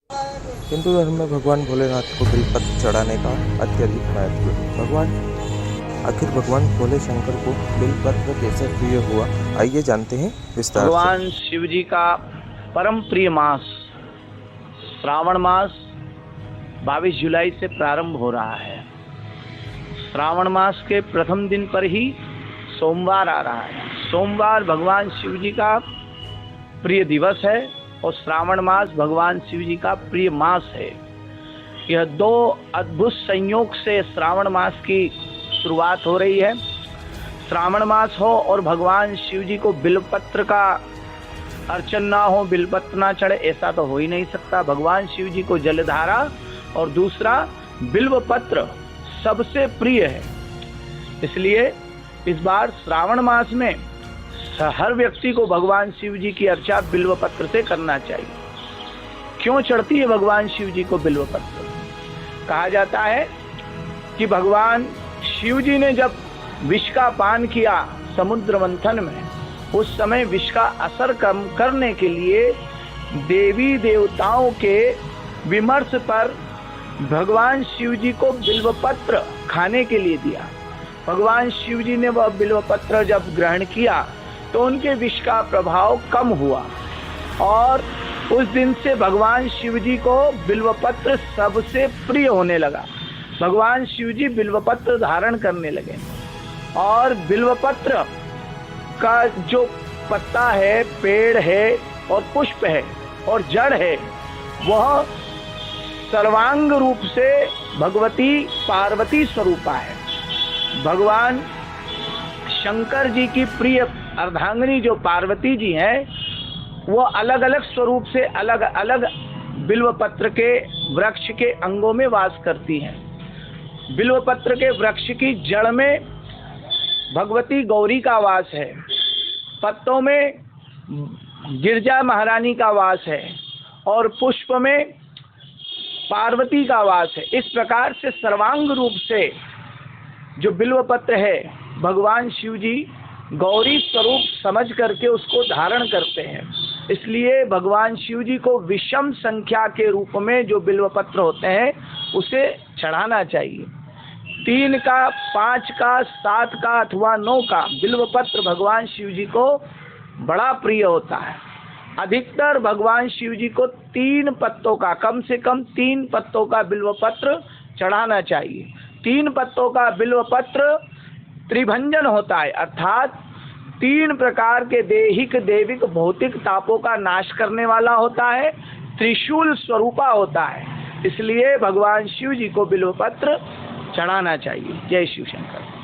हिंदू धर्म में भगवान भोलेनाथ को बेलपत्र चढ़ाने का अत्यधिक महत्व है। आखिर भगवान भोले शंकर को बेलपत्र कैसे प्रिय हुआ, आइए जानते हैं विस्तार से। भगवान शिव जी का परम प्रिय मास श्रावण मास 22 जुलाई से प्रारंभ हो रहा है। श्रावण मास के प्रथम दिन पर ही सोमवार आ रहा है। सोमवार भगवान शिव जी का प्रिय दिवस है और श्रावण मास भगवान शिव जी का प्रिय मास है। यह दो अद्भुत संयोग से श्रावण मास की शुरुआत हो रही है। श्रावण मास हो और भगवान शिव जी को बिल्वपत्र का अर्चन ना हो, बिल्वपत्र ना चढ़े, ऐसा तो हो ही नहीं सकता। भगवान शिव जी को जलधारा और दूसरा बिल्वपत्र सबसे प्रिय है। इसलिए इस बार श्रावण मास में हर व्यक्ति को भगवान शिव जी की अर्चा बिल्वपत्र से करना चाहिए। क्यों चढ़ती है भगवान शिव जी को बिल्वपत्र? कहा जाता है कि भगवान शिव जी ने जब विष का पान किया समुद्र मंथन में, उस समय विष का असर कम करने के लिए देवी देवताओं के विमर्श पर भगवान शिव जी को बिल्वपत्र खाने के लिए दिया। भगवान शिव जी ने वह बिल्वपत्र जब ग्रहण किया तो उनके विष का प्रभाव कम हुआ और उस दिन से भगवान शिव जी को बिल्वपत्र सबसे प्रिय होने लगा। भगवान शिव जी बिल्वपत्र धारण करने लगे और बिल्वपत्र का जो पत्ता है, पेड़ है और पुष्प है और जड़ है, वह सर्वांग रूप से भगवती पार्वती स्वरूपा है। भगवान शंकर जी की प्रिय अर्धांगिनी जो पार्वती जी हैं, वो अलग अलग स्वरूप से अलग अलग बिल्वपत्र के वृक्ष के अंगों में वास करती हैं। बिल्वपत्र के वृक्ष की जड़ में भगवती गौरी का वास है, पत्तों में गिरजा महारानी का वास है और पुष्प में पार्वती का वास है। इस प्रकार से सर्वांग रूप से जो बिल्वपत्र है, भगवान शिव जी गौरी स्वरूप समझ करके उसको धारण करते हैं। इसलिए भगवान शिव जी को विषम संख्या के रूप में जो बिल्वपत्र होते हैं उसे चढ़ाना चाहिए। 3 का, 5 का, 7 का अथवा 9 का बिल्वपत्र भगवान शिव जी को बड़ा प्रिय होता है। अधिकतर भगवान शिव जी को 3 पत्तों का, कम से कम 3 पत्तों का बिल्वपत्र चढ़ाना चाहिए। 3 पत्तों का बिल्वपत्र त्रिभंजन होता है, अर्थात 3 प्रकार के देहिक, देविक, भौतिक तापों का नाश करने वाला होता है, त्रिशूल स्वरूपा होता है। इसलिए भगवान शिव जी को बिल्वपत्र चढ़ाना चाहिए। जय शिव शंकर।